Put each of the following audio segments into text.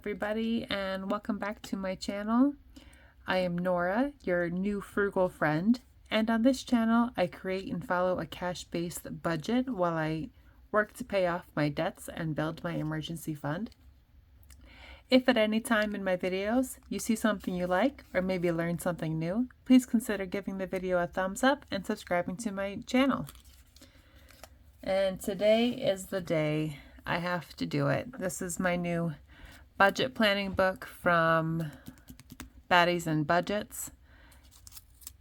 everybody, and welcome back to my channel. I am Nora, your new frugal friend, and on this channel I create and follow a cash-based budget while I work to pay off my debts and build my emergency fund. If at any time in my videos you see something you like or maybe learn something new, please consider giving the video a thumbs up and subscribing to my channel. And today is the day I have to do it. This is my new budget planning book from Baddies and Budgets.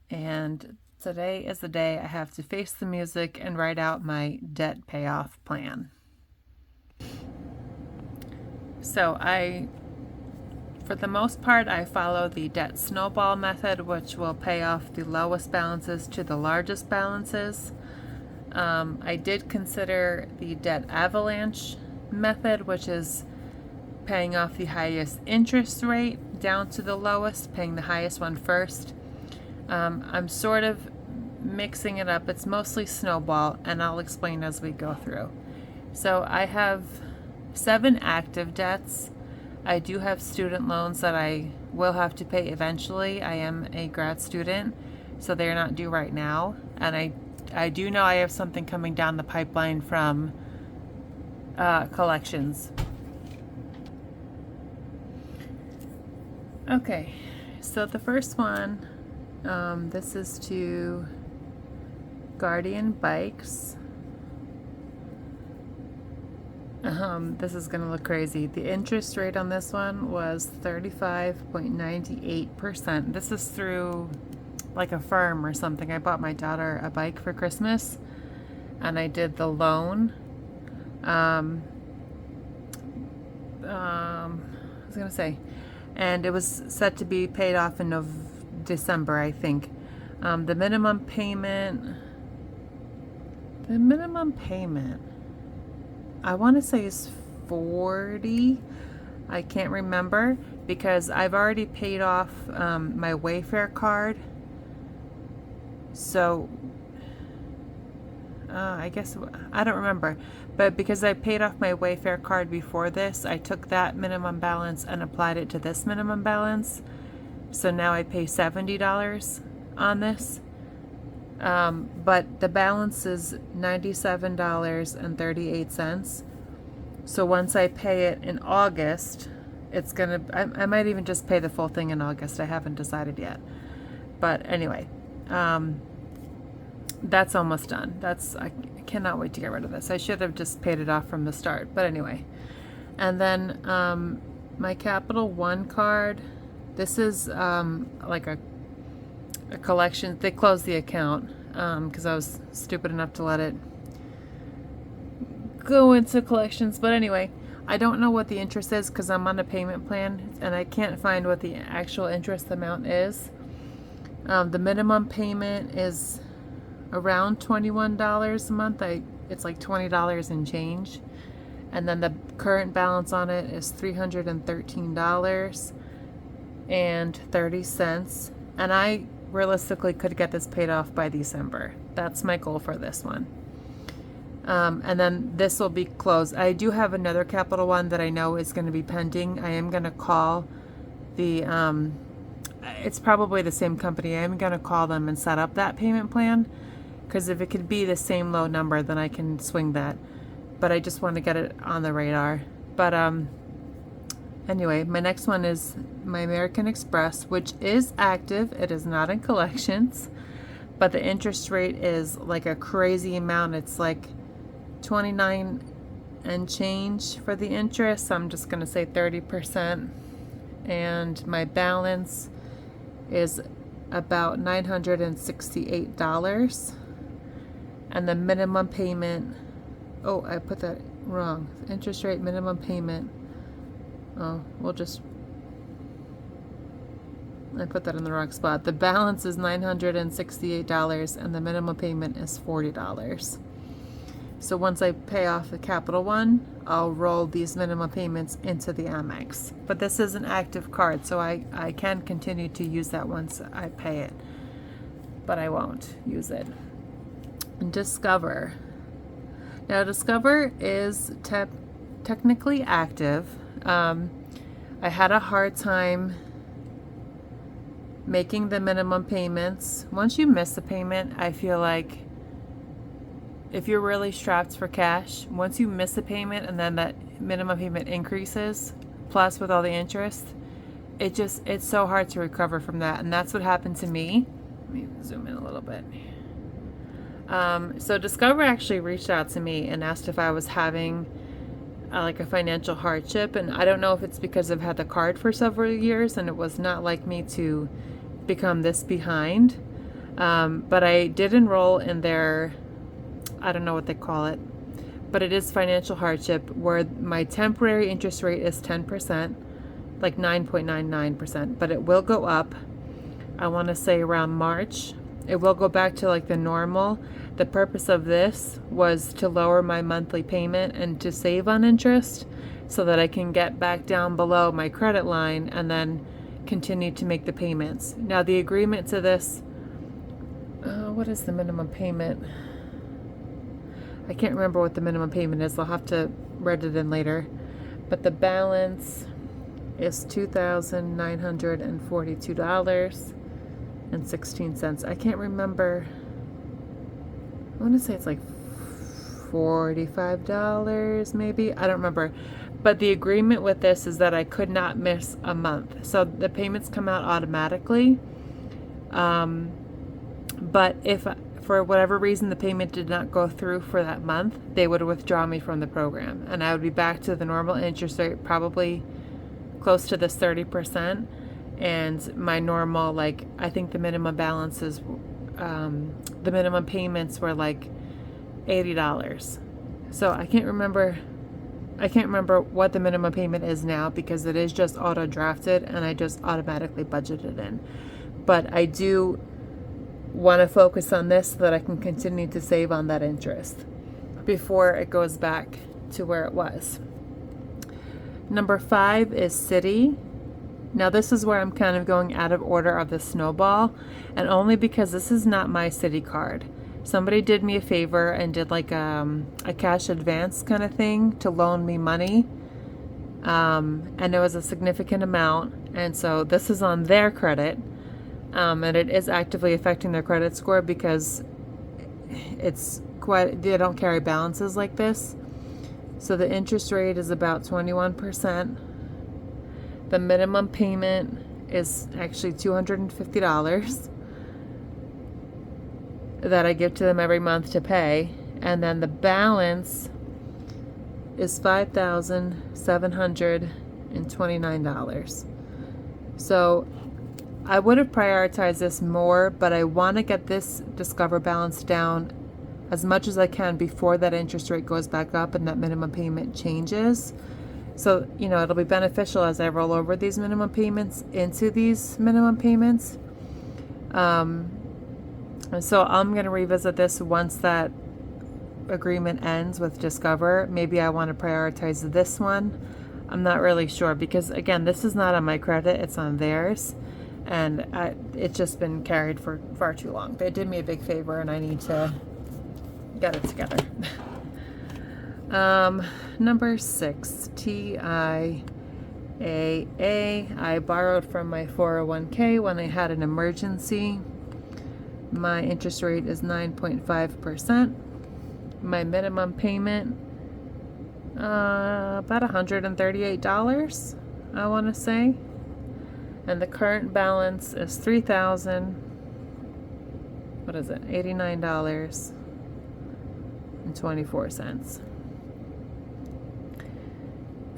And today is the day I have to face the music and write out my debt payoff plan. So for the most part, I follow the debt snowball method, which will pay off the lowest balances to the largest balances. I did consider the debt avalanche method, which is paying off the highest interest rate down to the lowest, paying the highest one first. I'm sort of mixing it up. It's mostly snowball, and I'll explain as we go through. So I have 7 active debts. I do have student loans that I will have to pay eventually. I am a grad student, so they're not due right now. And I do know I have something coming down the pipeline from collections. Okay, so the first one, this is to Guardian Bikes. This is gonna look crazy. The interest rate on this one was 35.98%. This is through like a firm or something. I bought my daughter a bike for Christmas and I did the loan. I was gonna say, and it was set to be paid off in December, I think. The minimum payment, I want to say is $40. I can't remember because I've already paid off my Wayfair card. So I guess, I don't remember, but because I paid off my Wayfair card before this, I took that minimum balance and applied it to this minimum balance. So now I pay $70 on this. But the balance is $97.38. So once I pay it in August, it's gonna, I might even just pay the full thing in August. I haven't decided yet. But anyway, that's almost done. I cannot wait to get rid of this. I should have just paid it off from the start, but anyway. And then my Capital One card, this is like a collection. They closed the account because I was stupid enough to let it go into collections. But anyway, I don't know what the interest is because I'm on a payment plan and I can't find what the actual interest amount is. The minimum payment is around $21 a month. It's like $20 and change, and then the current balance on it is $313.30, and I realistically could get this paid off by December. That's my goal for this one. And then this will be closed. I do have another Capital One that I know is going to be pending. I am going to call the it's probably the same company. I am going to call them and set up that payment plan, because if it could be the same low number, then I can swing that. But I just want to get it on the radar. But anyway, my next one is my American Express, which is active. It is not in collections, but the interest rate is like a crazy amount. It's like 29 and change for the interest. So I'm just going to say 30%. And my balance is about $968. And the minimum payment, oh, I put that wrong. Interest rate, minimum payment. Oh, I put that in the wrong spot. The balance is $968 and the minimum payment is $40. So once I pay off the Capital One, I'll roll these minimum payments into the Amex. But this is an active card, so I can continue to use that once I pay it. But I won't use it. And Discover. Now Discover is technically active. I I had a hard time making the minimum payments. Once you miss a payment, I feel like if you're really strapped for cash, once you miss a payment and then that minimum payment increases, plus with all the interest, it's so hard to recover from that. And that's what happened to me. Let me zoom in a little bit. So Discover actually reached out to me and asked if I was having like a financial hardship. And I don't know if it's because I've had the card for several years and it was not like me to become this behind. But I did enroll in their, I don't know what they call it, but it is financial hardship, where my temporary interest rate is 10%, like 9.99%, but it will go up. I want to say around March. It will go back to like the normal. The purpose of this was to lower my monthly payment and to save on interest so that I can get back down below my credit line and then continue to make the payments. Now the agreement to this, what is the minimum payment? I can't remember what the minimum payment is. I'll have to write it in later. But the balance is $2,942.16. I can't remember. I want to say it's like $45 maybe. I don't remember. But the agreement with this is that I could not miss a month. So the payments come out automatically. But if for whatever reason the payment did not go through for that month, they would withdraw me from the program. And I would be back to the normal interest rate, probably close to this 30%. And my normal, like, I think the minimum balances, the minimum payments were like $80. So I can't remember what the minimum payment is now because it is just auto drafted and I just automatically budgeted in. But I do want to focus on this so that I can continue to save on that interest before it goes back to where it was. Number 5 is City. Now this is where I'm kind of going out of order of the Snowball, and only because this is not my City card. Somebody did me a favor and did like a cash advance kind of thing to loan me money, and it was a significant amount, and so this is on their credit. And it is actively affecting their credit score because they don't carry balances like this. So the interest rate is about 21%. The minimum payment is actually $250 that I give to them every month to pay. And then the balance is $5,729. So I would have prioritized this more, but I want to get this Discover balance down as much as I can before that interest rate goes back up and that minimum payment changes. So, it'll be beneficial as I roll over these minimum payments into these minimum payments. So I'm going to revisit this once that agreement ends with Discover. Maybe I want to prioritize this one. I'm not really sure because, again, this is not on my credit, it's on theirs. And it's just been carried for far too long. They did me a big favor and I need to get it together. Number 6, TIAA. I borrowed from my 401k when I had an emergency. My interest rate is 9.5%. My minimum payment, about $138, I want to say. And the current balance is $89.24.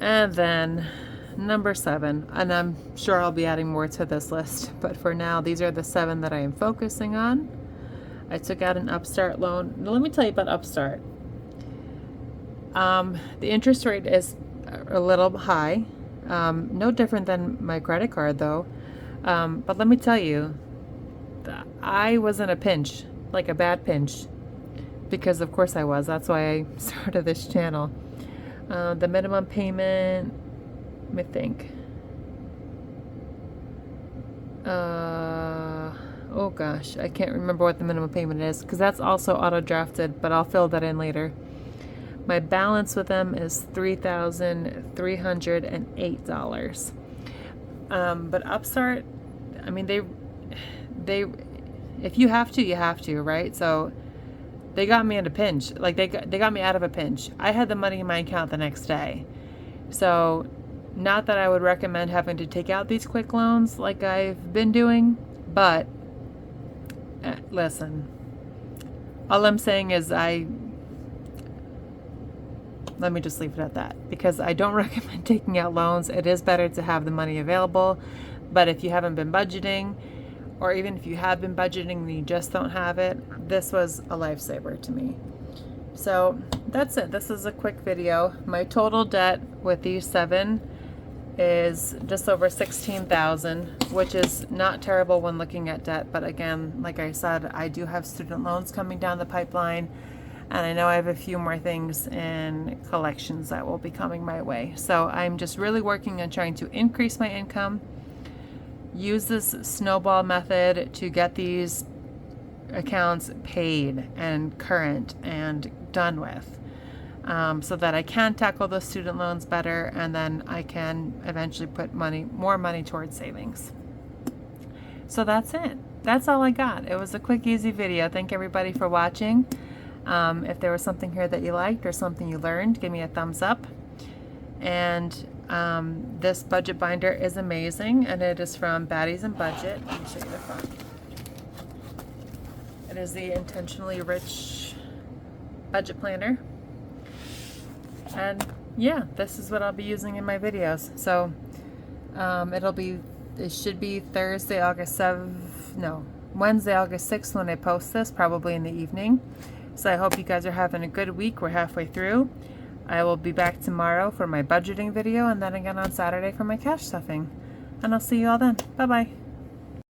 And then number 7, and I'm sure I'll be adding more to this list, but for now, these are the 7 that I am focusing on. I took out an Upstart loan. Now, let me tell you about Upstart. The interest rate is a little high. No different than my credit card though. But let me tell you, I was in a pinch, like a bad pinch, because of course I was. That's why I started this channel. The minimum payment, let me think. Oh gosh, I can't remember what the minimum payment is because that's also auto drafted, but I'll fill that in later. My balance with them is $3,308. But Upstart, I mean, they, if you have to, you have to, right? So they got me in a pinch. Like they got me out of a pinch. I had the money in my account the next day. So not that I would recommend having to take out these quick loans like I've been doing, but listen, all I'm saying is let me just leave it at that, because I don't recommend taking out loans. It is better to have the money available, but if you haven't been budgeting, or even if you have been budgeting and you just don't have it, this was a lifesaver to me. So that's it. This is a quick video. My total debt with these 7 is just over $16,000, which is not terrible when looking at debt. But again, like I said, I do have student loans coming down the pipeline, and I know I have a few more things in collections that will be coming my way. So I'm just really working on trying to increase my income, use this snowball method to get these accounts paid and current and done with, so that I can tackle those student loans better, and then I can eventually put more money towards savings. So that's it. That's all I got. It was a quick, easy video. Thank everybody for watching. If there was something here that you liked or something you learned, give me a thumbs up. And this budget binder is amazing, and it is from Baddies and Budget. Let me show you the front. It is the Intentionally Rich budget planner. And yeah, this is what I'll be using in my videos. So it should be Wednesday, August 6th when I post this, probably in the evening. So I hope you guys are having a good week. We're halfway through. I will be back tomorrow for my budgeting video, and then again on Saturday for my cash stuffing. And I'll see you all then. Bye-bye.